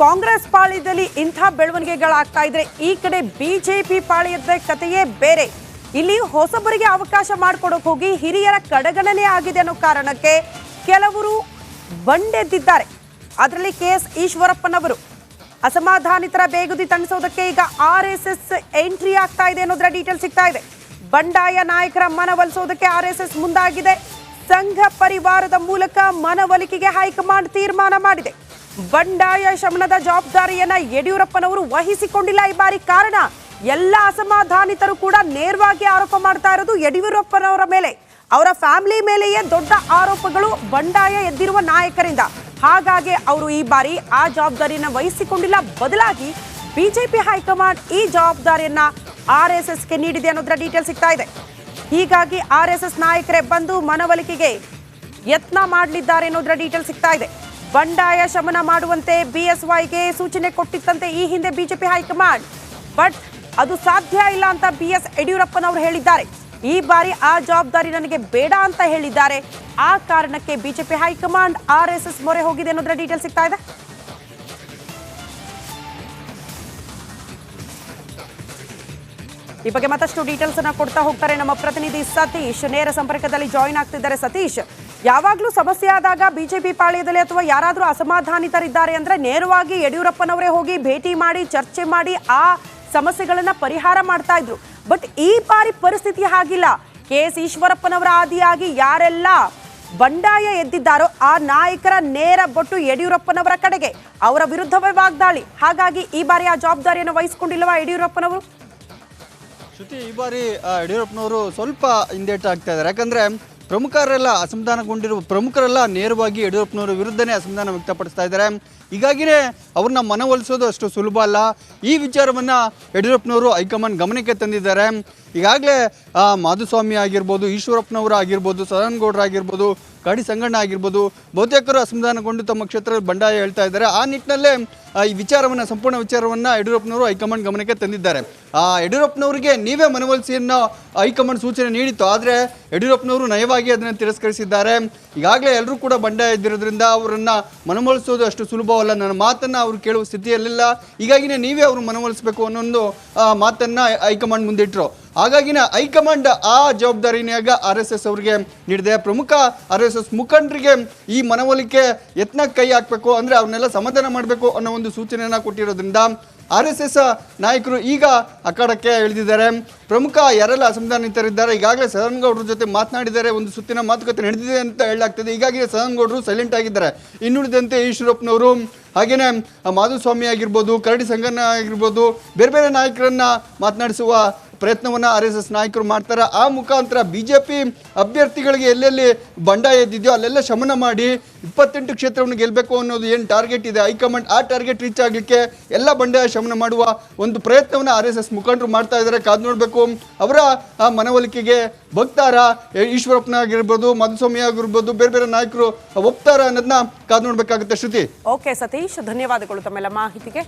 ಕಾಂಗ್ರೆಸ್ ಪಾಳ್ಯದಲ್ಲಿ ಇಂಥ ಬೆಳವಣಿಗೆಗಳಾಗ್ತಾ ಇದ್ರೆ ಈ ಕಡೆ ಬಿಜೆಪಿ ಪಾಳ್ಯದ ಕಥೆಯೇ ಬೇರೆ. ಇಲ್ಲಿ ಹೊಸಬರಿಗೆ ಅವಕಾಶ ಮಾಡಿಕೊಡೋಕೆ ಹೋಗಿ ಹಿರಿಯರ ಕಡೆಗಣನೆ ಆಗಿದೆ ಅನ್ನೋ ಕಾರಣಕ್ಕೆ ಕೆಲವರು ಬಂಡೆದ್ದಿದ್ದಾರೆ. ಅದರಲ್ಲಿ KS ಈಶ್ವರಪ್ಪನವರು ಅಸಮಾಧಾನಿತರ ಬೇಗುದಿ ತಣಿಸೋದಕ್ಕೆ ಈಗ RSS ಎಂಟ್ರಿ ಆಗ್ತಾ ಇದೆ ಅನ್ನೋದರ ಡೀಟೇಲ್ ಸಿಗ್ತಾ ಇದೆ. ಬಂಡಾಯ ನಾಯಕರ ಮನವೊಲಿಸೋದಕ್ಕೆ RSS ಮುಂದಾಗಿದೆ. ಸಂಘ ಪರಿವಾರದ ಮೂಲಕ ಮನವೊಲಿಕೆಗೆ ಹೈಕಮಾಂಡ್ ತೀರ್ಮಾನ ಮಾಡಿದೆ. ಬಂಡಾಯ ಶಮನದ ಜವಾಬ್ದಾರಿಯನ್ನ ಯಡಿಯೂರಪ್ಪನವರು ವಹಿಸಿಕೊಂಡಿಲ್ಲ ಈ ಬಾರಿ. ಕಾರಣ ಎಲ್ಲ ಅಸಮಾಧಾನಿತರು ಕೂಡ ನೇರವಾಗಿ ಆರೋಪ ಮಾಡ್ತಾ ಇರೋದು ಯಡಿಯೂರಪ್ಪನವರ ಮೇಲೆ. ಅವರ ಫ್ಯಾಮಿಲಿ ಮೇಲೆಯೇ ದೊಡ್ಡ ಆರೋಪಗಳು ಬಂಡಾಯ ಎದ್ದಿರುವ ನಾಯಕರಿಂದ. ಹಾಗಾಗಿ ಅವರು ಈ ಬಾರಿ ಆ ಜವಾಬ್ದಾರಿಯನ್ನ ವಹಿಸಿಕೊಂಡಿಲ್ಲ. ಬದಲಾಗಿ ಬಿಜೆಪಿ ಹೈಕಮಾಂಡ್ ಈ ಜವಾಬ್ದಾರಿಯನ್ನ RSSಗೆ ನೀಡಿದೆ ಅನ್ನೋದರ ಡೀಟೇಲ್ ಸಿಗ್ತಾ ಇದೆ. ಹೀಗಾಗಿ RSS ನಾಯಕರೇ ಬಂದು ಮನವೊಲಿಕೆಗೆ ಯತ್ನ ಮಾಡಲಿದ್ದಾರೆ ಅನ್ನೋದರ ಡೀಟೇಲ್ ಸಿಗ್ತಾ ಇದೆ. ಬಂಡಾಯ ಶಮನ ಮಾಡುವಂತೆ BSYಗೆ ಸೂಚನೆ ಕೊಟ್ಟಿತ್ತಂತೆ ಈ ಹಿಂದೆ ಬಿಜೆಪಿ ಹೈಕಮಾಂಡ್. ಬಟ್ ಅದು ಸಾಧ್ಯ ಇಲ್ಲ ಅಂತ BS ಯಡಿಯೂರಪ್ಪನವರು ಹೇಳಿದ್ದಾರೆ. ಈ ಬಾರಿ ಆ ಜವಾಬ್ದಾರಿ ನನಗೆ ಬೇಡ ಅಂತ ಹೇಳಿದ್ದಾರೆ. ಆ ಕಾರಣಕ್ಕೆ ಬಿಜೆಪಿ ಹೈಕಮಾಂಡ್ RSS ಮೊರೆ ಹೋಗಿದೆ ಅನ್ನೋದರ ಡೀಟೇಲ್ ಸಿಗ್ತಾ ಇದೆ. ಈ ಬಗ್ಗೆ ಮತ್ತಷ್ಟು ಡೀಟೇಲ್ಸ್ ಅನ್ನ ಕೊಡ್ತಾ ಹೋಗ್ತಾರೆ ನಮ್ಮ ಪ್ರತಿನಿಧಿ ಸತೀಶ್. ನೇರ ಸಂಪರ್ಕದಲ್ಲಿ ಜಾಯಿನ್ ಆಗ್ತಿದ್ದಾರೆ. ಸತೀಶ್, ಯಾವಾಗ್ಲೂ ಸಮಸ್ಯೆ ಆದಾಗ ಬಿಜೆಪಿ ಪಾಳ್ಯದಲ್ಲಿ ಅಥವಾ ಯಾರಾದ್ರೂ ಅಸಮಾಧಾನಿತರಿದ್ದಾರೆ ಅಂದ್ರೆ ನೇರವಾಗಿ ಯಡಿಯೂರಪ್ಪನವರೇ ಹೋಗಿ ಭೇಟಿ ಮಾಡಿ ಚರ್ಚೆ ಮಾಡಿ ಆ ಸಮಸ್ಯೆಗಳನ್ನ ಪರಿಹಾರ ಮಾಡ್ತಾ ಇದ್ರು. ಬಟ್ ಈ ಬಾರಿ ಪರಿಸ್ಥಿತಿ ಹಾಗಿಲ್ಲ. KS ಈಶ್ವರಪ್ಪನವರ ಆದಿಯಾಗಿ ಯಾರೆಲ್ಲ ಬಂಡಾಯ ಎದ್ದಿದ್ದಾರೋ ಆ ನಾಯಕರ ನೇರ ಬೊಟ್ಟು ಯಡಿಯೂರಪ್ಪನವರ ಕಡೆಗೆ, ಅವರ ವಿರುದ್ಧವೇ ವಾಗ್ದಾಳಿ. ಹಾಗಾಗಿ ಈ ಬಾರಿ ಆ ಜವಾಬ್ದಾರಿಯನ್ನು ವಹಿಸಿಕೊಂಡಿಲ್ವಾ ಯಡಿಯೂರಪ್ಪನವರು? ಶ್ರುತಿ, ಈ ಬಾರಿ ಯಡಿಯೂರಪ್ಪನವರು ಸ್ವಲ್ಪ ಹಿಂದೇಟು ಆಗ್ತಾ ಇದ್ದಾರೆ. ಯಾಕಂದ್ರೆ ಪ್ರಮುಖರೆಲ್ಲ ಅಸಮಾಧಾನಗೊಂಡಿರುವ ಪ್ರಮುಖರೆಲ್ಲ ನೇರವಾಗಿ ಯಡಿಯೂರಪ್ಪನವರ ವಿರುದ್ಧನೇ ಅಸಮಾಧಾನ ವ್ಯಕ್ತಪಡಿಸ್ತಾ ಇದ್ದಾರೆ. ಹೀಗಾಗಿನೇ ಅವ್ರನ್ನ ಮನವೊಲಿಸೋದು ಅಷ್ಟು ಸುಲಭ ಅಲ್ಲ. ಈ ವಿಚಾರವನ್ನು ಯಡಿಯೂರಪ್ಪನವರು ಹೈಕಮಾಂಡ್ ಗಮನಕ್ಕೆ ತಂದಿದ್ದಾರೆ. ಈಗಾಗಲೇ ಮಾಧುಸ್ವಾಮಿ ಆಗಿರ್ಬೋದು, ಈಶ್ವರಪ್ಪನವರು ಆಗಿರ್ಬೋದು, ಸದಾನಗೌಡರು ಆಗಿರ್ಬೋದು, ಕಾಡಿ ಸಂಗಣ್ಣ ಆಗಿರ್ಬೋದು, ಬಹುತೇಕರು ಅಸಮಾಧಾನಗೊಂಡು ತಮ್ಮ ಕ್ಷೇತ್ರದ ಬಂಡಾಯ ಹೇಳ್ತಾ ಇದ್ದಾರೆ. ಆ ನಿಟ್ಟಿನಲ್ಲೇ ಈ ವಿಚಾರವನ್ನು, ಸಂಪೂರ್ಣ ವಿಚಾರವನ್ನು ಯಡಿಯೂರಪ್ಪನವರು ಹೈಕಮಾಂಡ್ ಗಮನಕ್ಕೆ ತಂದಿದ್ದಾರೆ. ಯಡಿಯೂರಪ್ಪನವರಿಗೆ ನೀವೇ ಮನವೊಲಿಸಿಯನ್ನು ಹೈಕಮಾಂಡ್ ಸೂಚನೆ ನೀಡಿತ್ತು. ಆದರೆ ಯಡಿಯೂರಪ್ಪನವರು ನಯವಾಗಿ ಅದನ್ನು ತಿರಸ್ಕರಿಸಿದ್ದಾರೆ. ಈಗಾಗಲೇ ಎಲ್ಲರೂ ಕೂಡ ಬಂಡಾಯ ಇದ್ದಿರೋದ್ರಿಂದ ಅವರನ್ನು ಮನವೊಲಿಸೋದು ಅಷ್ಟು ಸುಲಭವಲ್ಲ, ನನ್ನ ಮಾತನ್ನು ಅವರು ಕೇಳುವ ಸ್ಥಿತಿಯಲ್ಲಿಲ್ಲ. ಹೀಗಾಗಿನೇ ನೀವೇ ಅವರು ಮನವೊಲಿಸಬೇಕು ಅನ್ನೋ ಒಂದು ಮಾತನ್ನು ಹೈಕಮಾಂಡ್ ಮುಂದಿಟ್ಟರು. ಹಾಗಾಗಿನ ಹೈಕಮಾಂಡ್ ಆ ಜವಾಬ್ದಾರಿನಾಗ RSS ಅವರಿಗೆ ನೀಡಿದೆ. ಪ್ರಮುಖ RSS ಮುಖಂಡರಿಗೆ ಈ ಮನವೊಲಿಕೆ ಯತ್ನ ಕೈ ಹಾಕಬೇಕು, ಅಂದರೆ ಅವ್ರನ್ನೆಲ್ಲ ಸಮಾಧಾನ ಮಾಡಬೇಕು ಅನ್ನೋ ಒಂದು ಸೂಚನೆಯನ್ನು ಕೊಟ್ಟಿರೋದ್ರಿಂದ RSS ನಾಯಕರು ಈಗ ಅಖಾಡಕ್ಕೆ ಇಳಿದಿದ್ದಾರೆ. ಪ್ರಮುಖ ಯಾರೆಲ್ಲ ಅಸಮಾಧಾನಿತರಿದ್ದಾರೆ, ಈಗಾಗಲೇ ಸದಾನಗೌಡರ ಜೊತೆ ಮಾತನಾಡಿದ್ದಾರೆ, ಒಂದು ಸುತ್ತಿನ ಮಾತುಕತೆ ನಡೆದಿದೆ ಅಂತ ಹೇಳಲಾಗ್ತದೆ. ಹೀಗಾಗಿ ಸದಾನಗೌಡರು ಸೈಲೆಂಟ್ ಆಗಿದ್ದಾರೆ. ಇನ್ನುಳಿದಂತೆ ಈಶ್ವರಪ್ಪನವರು, ಹಾಗೆಯೇ ಮಾಧುಸ್ವಾಮಿ ಆಗಿರ್ಬೋದು, ಕರಡಿ ಸಂಗಣ್ಣ ಆಗಿರ್ಬೋದು, ಬೇರೆ ಬೇರೆ ನಾಯಕರನ್ನ ಮಾತನಾಡಿಸುವ ಪ್ರಯತ್ನವನ್ನು RSS ನಾಯಕರು ಮಾಡ್ತಾರೆ. ಆ ಮುಖಾಂತರ BJP ಅಭ್ಯರ್ಥಿಗಳಿಗೆ ಎಲ್ಲೆಲ್ಲಿ ಬಂಡಾಯ ಎದ್ದಿದೆಯೋ ಅಲ್ಲೆಲ್ಲ ಶಮನ ಮಾಡಿ 28 ಕ್ಷೇತ್ರವನ್ನು ಗೆಲ್ಲಬೇಕು ಅನ್ನೋದು ಏನು ಟಾರ್ಗೆಟ್ ಇದೆ ಹೈಕಮಾಂಡ್, ಆ ಟಾರ್ಗೆಟ್ ರೀಚ್ ಆಗಲಿಕ್ಕೆ ಎಲ್ಲ ಬಂಡಾಯ ಶಮನ ಮಾಡುವ ಒಂದು ಪ್ರಯತ್ನವನ್ನು RSS ಮುಖಂಡರು ಮಾಡ್ತಾ ಇದ್ದಾರೆ. ಕಾದು ನೋಡಬೇಕು ಅವರ ಮನವೊಲಿಕೆಗೆ ಭಕ್ತಾರ ಈಶ್ವರಪ್ಪನ ಆಗಿರ್ಬೋದು, ಮಾಧುಸ್ವಾಮಿ ಆಗಿರ್ಬೋದು, ಬೇರೆ ಬೇರೆ ನಾಯಕರು ಒಪ್ತಾರ ಅನ್ನೋದನ್ನ ಕಾದು ನೋಡ್ಬೇಕಾಗುತ್ತೆ. ಶ್ರುತಿ. ಓಕೆ ಸತೀಶ್, ಧನ್ಯವಾದಗಳು ತಮ್ಮೆಲ್ಲ ಮಾಹಿತಿಗೆ.